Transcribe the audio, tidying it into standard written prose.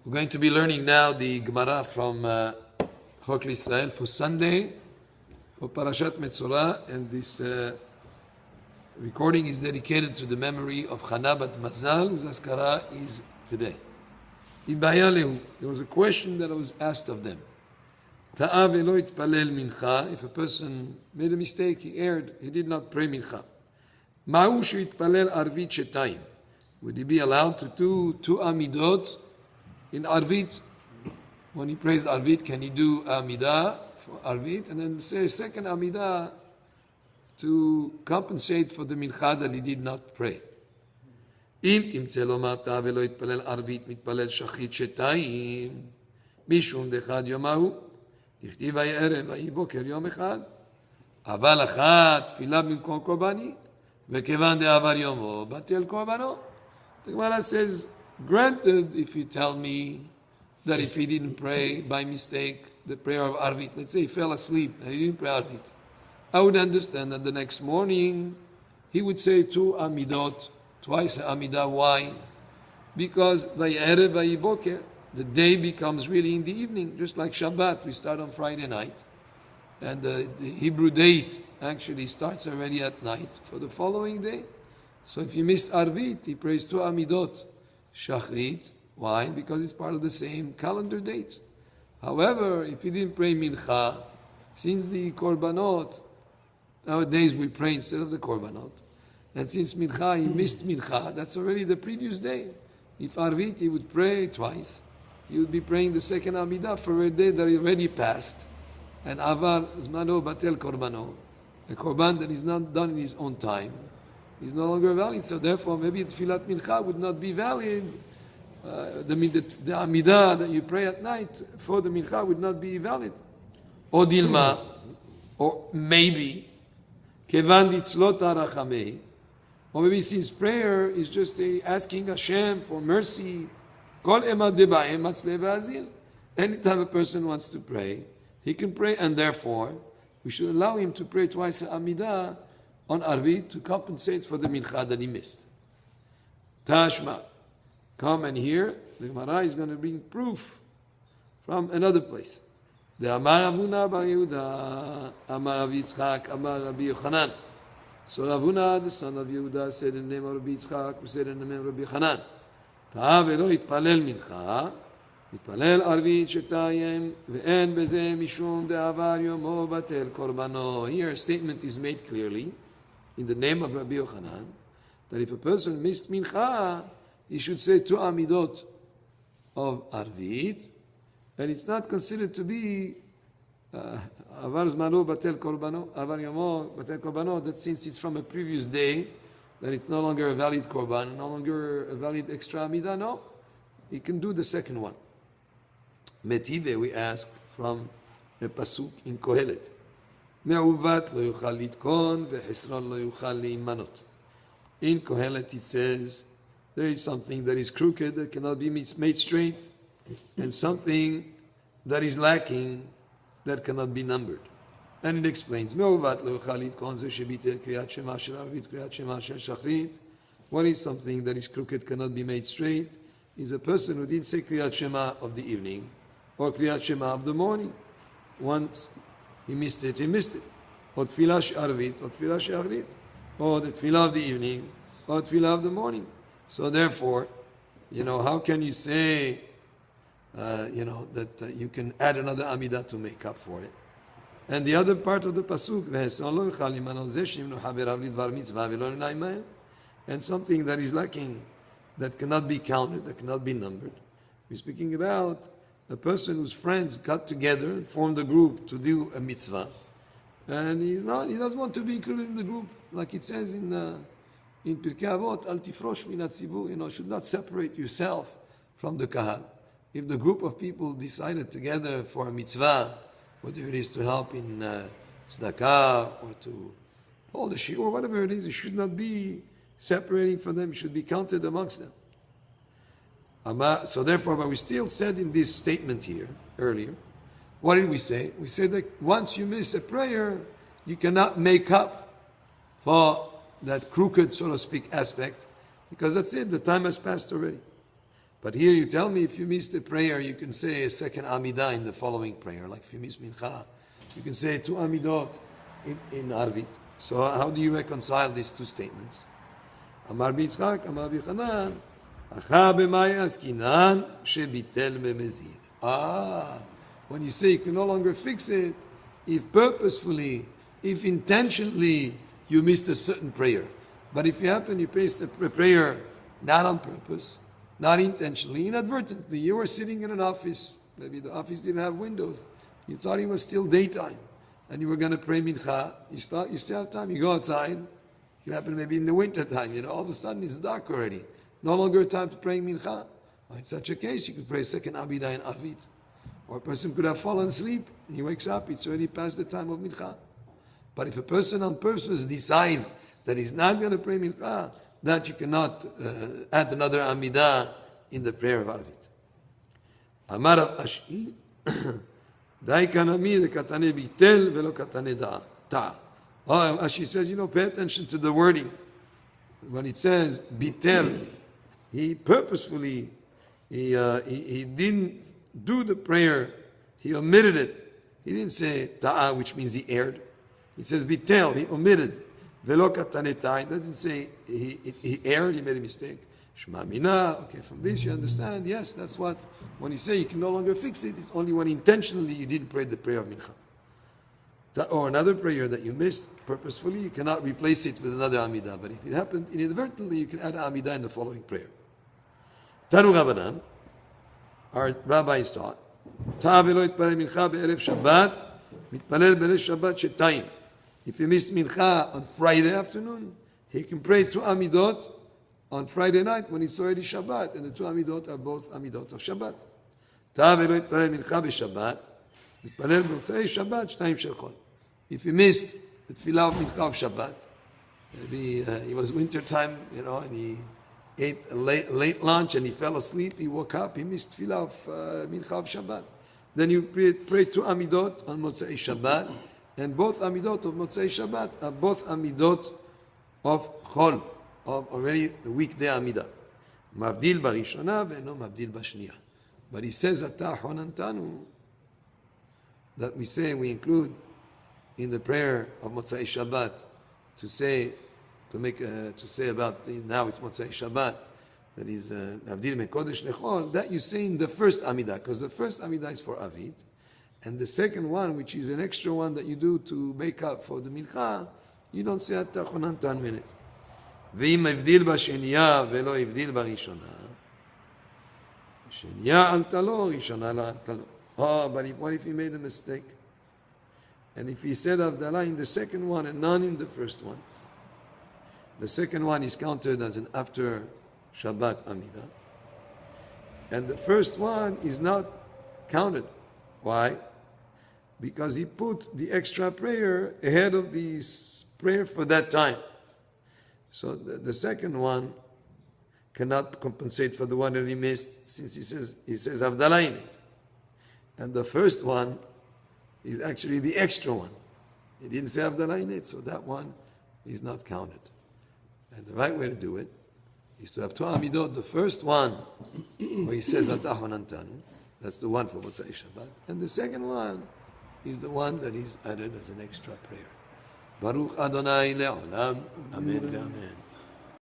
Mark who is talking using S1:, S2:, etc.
S1: We're going to be learning now the Gemara from Chok Israel for Sunday, for Parashat Metzora, and this recording is dedicated to the memory of Chana bat Mazal, whose Askara is today. There was a question that was asked of them. Ta'av elo itpalel mincha, if a person made a mistake, he erred, he did not pray mincha. Ma'u she'itpalel arvit shetayim. Would he be allowed to do two amidot in arvit? When he prays arvit, can he do amidah for arvit and then say a second amidah to compensate for the mincha that he did not pray? אם תמצא לומר תא ולא יתפלל ערבית מתפלל שחרית שתיים משום דאחד יום ההוא דכתיב ויהי ערב ויהי בוקר יום אחד אבל אחת תפילה במקום קורבני וכיוון דעבר יומו בטל קורבנו. The Gemara says, granted if you tell me that if he didn't pray by mistake the prayer of arvit, let's say he fell asleep and he didn't pray arvit, I would understand that the next morning he would say two amidot, twice Amidah. Why? Because Vayerev Vayiboker, the day becomes really in the evening, just like Shabbat. We start on Friday night, and the Hebrew date actually starts already at night for the following day. So if you missed Arvit, he prays two Amidot, Shachrit. Why? Because it's part of the same calendar date. However, if he didn't pray Mincha, since the Korbanot, nowadays we pray instead of the Korbanot, and since Mincha, he missed Mincha, that's already the previous day. If Arvit, he would pray twice. He would be praying the second Amidah for a day that already passed. And Avar Zmano Batel Korbano, a Korban that is not done in his own time, is no longer valid. So therefore, maybe Tfilat Mincha would not be valid. The Amidah that you pray at night for the Mincha would not be valid. Or Dilma, or maybe, Kevan Ditzlot Arachamei, or maybe since prayer is just asking Hashem for mercy. Anytime a person wants to pray, he can pray, and therefore we should allow him to pray twice Amidah on Arvit to compensate for the mincha that he missed. Tashma, come and hear. The Gemara is going to bring proof from another place. The Amar Avuna bar Yehuda, Amar Rav Yitzchak, Amar Rabbi Yochanan. So Ravuna, the son of Yehuda, said in the name of Rabbi Yitzchak, who said in the name of Rabbi Yochanan, Ta'av elo yitpalel mincha, yitpalel arvit shetayim, ve'en beze mishum de'avar yomo batel korbano. Here a statement is made clearly, in the name of Rabbi Yochanan, that if a person missed mincha, he should say two amidot of arvit, and it's not considered to be Avar Zmano Batel Korbano, Avar Yomo Batel Korbano, that since it's from a previous day, then it's no longer a valid Korban, no longer a valid extra Amidah. No, he can do the second one. Metive, we ask from a pasuk in Kohelet. Me'uvat lo yuchal litkon ve'chesron lo yuchal leimanot. In Kohelet it says, there is something that is crooked that cannot be made straight, and something that is lacking that cannot be numbered. And it explains, what is something that is crooked, cannot be made straight, is a person who didn't say Kriyat Shema of the evening, or Kriyat Shema of the morning. Once he missed it, he missed it. Or Tfilah She'arvit, or Tfilah She'achrit, or the Tfilah of the evening, or Tfilah of the morning. So therefore, how can you say that you can add another Amidah to make up for it? And the other part of the pasuk, and something that is lacking, that cannot be counted, that cannot be numbered. We're speaking about a person whose friends got together and formed a group to do a mitzvah, and he doesn't want to be included in the group, like it says in Pirkei Avot, Al tifrosh min hatzibur, should not separate yourself from the kahal. If the group of people decided together for a mitzvah, whether it is to help in tzedakah or to hold a shiur or whatever it is, you should not be separating from them. You should be counted amongst them. So therefore, but we still said in this statement here earlier, what did we say? We said that once you miss a prayer, you cannot make up for that crooked, so to speak, aspect, because that's it. The time has passed already. But here you tell me if you miss the prayer, you can say a second Amidah in the following prayer. Like if you miss Mincha, you can say 2 Amidot in Arvit. So how do you reconcile these two statements? Amar Bitzchak, Amar Bichanan, Acha b'may askinan shebitel b'mezid. When you say you can no longer fix it, if purposefully, if intentionally, you missed a certain prayer. But if you happen, you placed a prayer not on purpose, not intentionally, inadvertently. You were sitting in an office. Maybe the office didn't have windows. You thought it was still daytime. And you were going to pray mincha. You still have time. You go outside. It can happen maybe in the winter time. All of a sudden it's dark already. No longer time to pray mincha. In such a case, you could pray second Abidah in Arvit. Or a person could have fallen asleep. And he wakes up. It's already past the time of mincha. But if a person on purpose decides that he's not going to pray mincha, that you cannot add another Amidah in the prayer of Arvit. Amar Rav Ashi, Dai kanami de katane bitel velo katane ta. Ashi says, pay attention to the wording. When it says bitel, he purposefully, he didn't do the prayer, he omitted it. He didn't say ta'a, which means he erred. It says bitel, he omitted. Velo katane ta, it doesn't say he erred, he made a mistake. Shema mina, okay, from this you understand, yes, that's what, when you say you can no longer fix it, it's only when intentionally you didn't pray the prayer of mincha. Or another prayer that you missed purposefully, you cannot replace it with another Amidah. But if it happened inadvertently, you can add an Amidah in the following prayer. Tanu Rabbanan, our rabbis taught, Ta velo itpalel mincha be'erev Shabbat, mitpalel be'erev Shabbat shetayim. If you missed mincha on Friday afternoon, he can pray 2 Amidot on Friday night when it's already Shabbat, and the 2 Amidot are both Amidot of Shabbat. Ta velo itpalel mincha be'Shabbat, mitpalel b'motzei Shabbat shtayim shel chol. If he missed the tefillah of mincha of Shabbat, maybe it was winter time, and he ate a late lunch and he fell asleep, he woke up, he missed tefillah of mincha of Shabbat. Then you pray 2 Amidot on Motzei Shabbat, and both Amidot of Motzei Shabbat are both Amidot of Chol, of already the weekday Amidah. Mavdil barishona ve'eno mavdil bashniya. But he says, Ata honantanu, that we include in the prayer of Motzei Shabbat to say about now it's Motzei Shabbat, that is Mavdil mekodesh lechol, that you say in the first Amidah, because the first Amidah is for Avit, and the second one, which is an extra one that you do to make up for the Mincha, you don't say Ata honantanu in it. ואם הבדיל בשנייה ולא הבדיל בראשונה, שנייה עלתה לו, ראשונה לא עלתה לו. But what if he made a mistake? And if he said Avdalah in the second one and none in the first one, the second one is counted as an after Shabbat Amidah, and the first one is not counted. Why? Because he put the extra prayer ahead of the prayer for that time. So the second one cannot compensate for the one that he missed, since he says Avdalah in it. And the first one is actually the extra one. He didn't say Avdalah in it, so that one is not counted. And the right way to do it is to have 2 Amidot. The first one, where he says Ata honantanu, that's the one for Motzei Shabbat. And the second one is the one that is added as an extra prayer. Baruch Adonai le'olam. Amen. Amen.